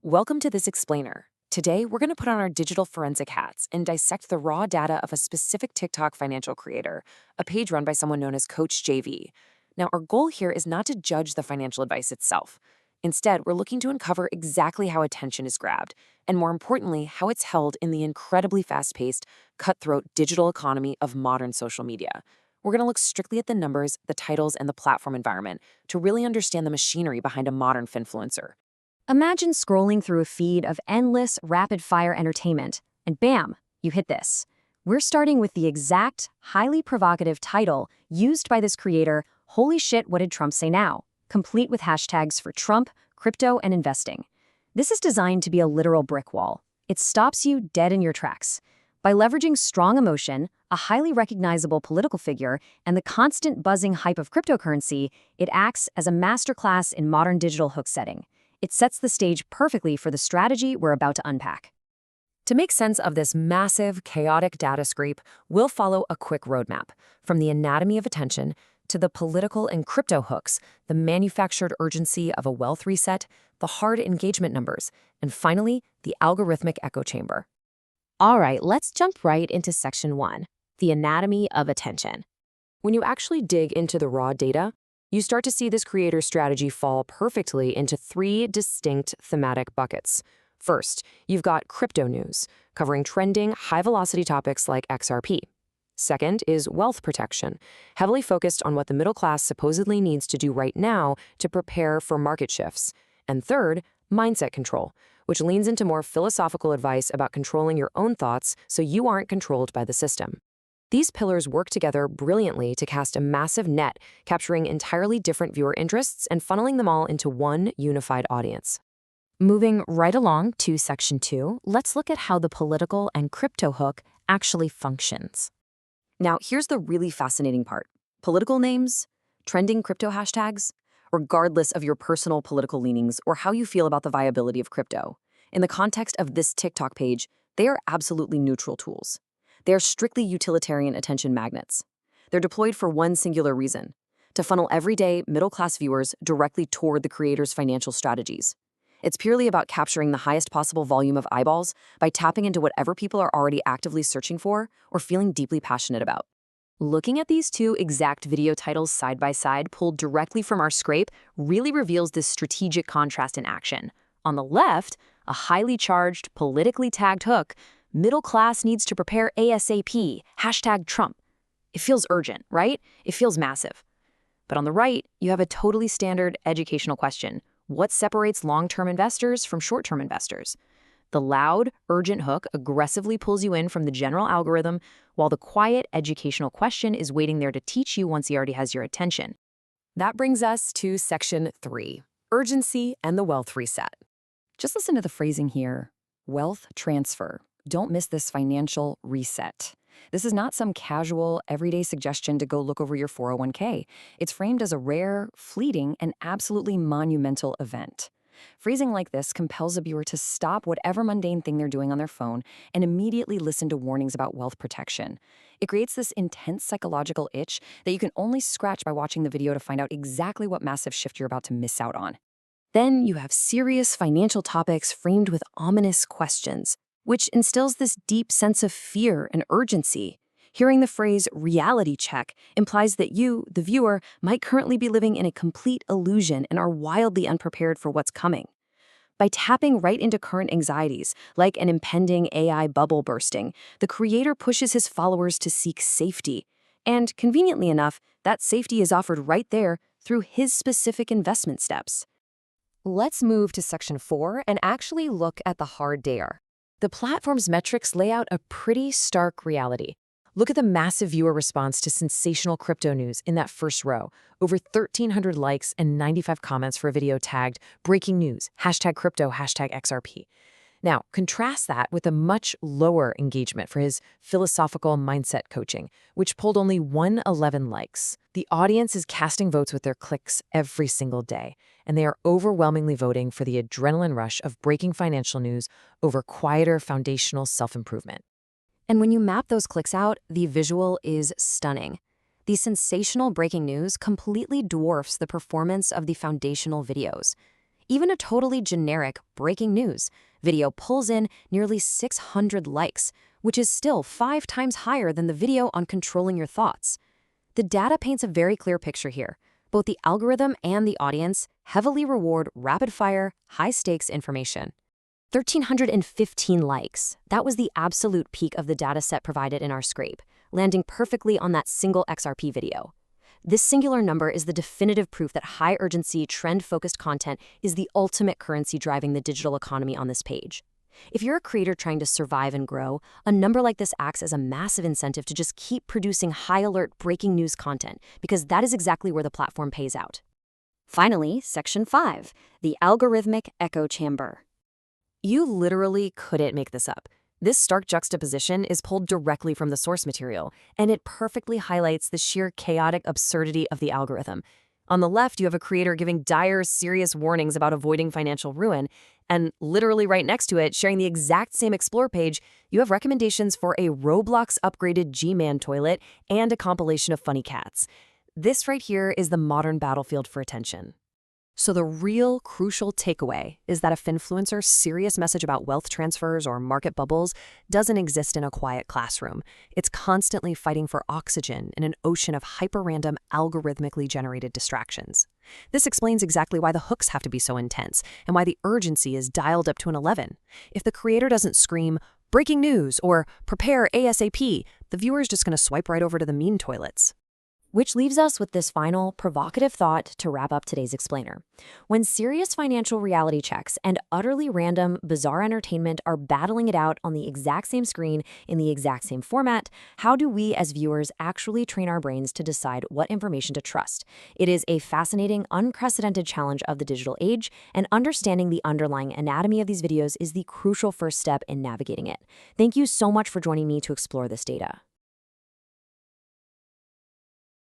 Welcome to this explainer. Today, we're going to put on our digital forensic hats and dissect the raw data of a specific TikTok financial creator, a page run by someone known as Coach JV. Now, our goal here is not to judge the financial advice itself. Instead, we're looking to uncover exactly how attention is grabbed, and more importantly, how it's held in the incredibly fast-paced, cutthroat digital economy of modern social media. We're going to look strictly at the numbers, the titles, and the platform environment to really understand the machinery behind a modern finfluencer. Imagine scrolling through a feed of endless, rapid-fire entertainment, and bam, you hit this. We're starting with the exact, highly provocative title used by this creator, Holy Shit, What Did Trump Say Now?, complete with hashtags for Trump, crypto, and investing. This is designed to be a literal brick wall. It stops you dead in your tracks. By leveraging strong emotion, a highly recognizable political figure, and the constant buzzing hype of cryptocurrency, it acts as a masterclass in modern digital hook setting. It sets the stage perfectly for the strategy we're about to unpack. To make sense of this massive, chaotic data scrape, we'll follow a quick roadmap, from the anatomy of attention to the political and crypto hooks, the manufactured urgency of a wealth reset, the hard engagement numbers, and finally, the algorithmic echo chamber. All right, let's jump right into section 1, the anatomy of attention. When you actually dig into the raw data, you start to see this creator's strategy fall perfectly into three distinct thematic buckets. First, you've got crypto news, covering trending, high-velocity topics like XRP. Second is wealth protection, heavily focused on what the middle class supposedly needs to do right now to prepare for market shifts. And third, mindset control, which leans into more philosophical advice about controlling your own thoughts so you aren't controlled by the system. These pillars work together brilliantly to cast a massive net, capturing entirely different viewer interests and funneling them all into one unified audience. Moving right along to section 2, let's look at how the political and crypto hook actually functions. Now, here's the really fascinating part. Political names, trending crypto hashtags, regardless of your personal political leanings or how you feel about the viability of crypto. In the context of this TikTok page, they are absolutely neutral tools. They are strictly utilitarian attention magnets. They're deployed for one singular reason: to funnel everyday, middle-class viewers directly toward the creator's financial strategies. It's purely about capturing the highest possible volume of eyeballs by tapping into whatever people are already actively searching for or feeling deeply passionate about. Looking at these two exact video titles side by side, pulled directly from our scrape, really reveals this strategic contrast in action. On the left, a highly charged, politically tagged hook: middle class needs to prepare ASAP, hashtag Trump. It feels urgent, right? It feels massive. But on the right, you have a totally standard educational question. What separates long-term investors from short-term investors? The loud, urgent hook aggressively pulls you in from the general algorithm, while the quiet, educational question is waiting there to teach you once he already has your attention. That brings us to section 3, urgency and the wealth reset. Just listen to the phrasing here: wealth transfer. Don't miss this financial reset. This is not some casual, everyday suggestion to go look over your 401k. It's framed as a rare, fleeting, and absolutely monumental event. Phrasing like this compels a viewer to stop whatever mundane thing they're doing on their phone and immediately listen to warnings about wealth protection. It creates this intense psychological itch that you can only scratch by watching the video to find out exactly what massive shift you're about to miss out on. Then you have serious financial topics framed with ominous questions, which instills this deep sense of fear and urgency. Hearing the phrase reality check implies that you, the viewer, might currently be living in a complete illusion and are wildly unprepared for what's coming. By tapping right into current anxieties, like an impending AI bubble bursting, the creator pushes his followers to seek safety. And conveniently enough, that safety is offered right there through his specific investment steps. Let's move to section 4 and actually look at the hard data. The platform's metrics lay out a pretty stark reality. Look at the massive viewer response to sensational crypto news in that first row. Over 1,300 likes and 95 comments for a video tagged breaking news, hashtag crypto, hashtag XRP. Now, contrast that with a much lower engagement for his philosophical mindset coaching, which pulled only 111 likes. The audience is casting votes with their clicks every single day, and they are overwhelmingly voting for the adrenaline rush of breaking financial news over quieter foundational self-improvement. And when you map those clicks out, the visual is stunning. The sensational breaking news completely dwarfs the performance of the foundational videos. Even a totally generic breaking news video pulls in nearly 600 likes, which is still 5 times higher than the video on controlling your thoughts. The data paints a very clear picture here. Both the algorithm and the audience heavily reward rapid-fire, high-stakes information. 1,315 likes. That was the absolute peak of the dataset provided in our scrape, landing perfectly on that single XRP video. This singular number is the definitive proof that high-urgency, trend-focused content is the ultimate currency driving the digital economy on this page. If you're a creator trying to survive and grow, a number like this acts as a massive incentive to just keep producing high-alert breaking news content, because that is exactly where the platform pays out. Finally, Section 5, the algorithmic echo chamber. You literally couldn't make this up. This stark juxtaposition is pulled directly from the source material, and it perfectly highlights the sheer chaotic absurdity of the algorithm. On the left, you have a creator giving dire, serious warnings about avoiding financial ruin, and literally right next to it, sharing the exact same Explore page, you have recommendations for a Roblox-upgraded G-Man toilet and a compilation of funny cats. This right here is the modern battlefield for attention. So the real crucial takeaway is that if influencer's serious message about wealth transfers or market bubbles doesn't exist in a quiet classroom. It's constantly fighting for oxygen in an ocean of hyper-random, algorithmically generated distractions. This explains exactly why the hooks have to be so intense and why the urgency is dialed up to an 11. If the creator doesn't scream, "breaking news" or "prepare ASAP," the viewer's just going to swipe right over to the meme toilets. Which leaves us with this final, provocative thought to wrap up today's explainer. When serious financial reality checks and utterly random, bizarre entertainment are battling it out on the exact same screen in the exact same format, how do we as viewers actually train our brains to decide what information to trust? It is a fascinating, unprecedented challenge of the digital age, and understanding the underlying anatomy of these videos is the crucial first step in navigating it. Thank you so much for joining me to explore this data.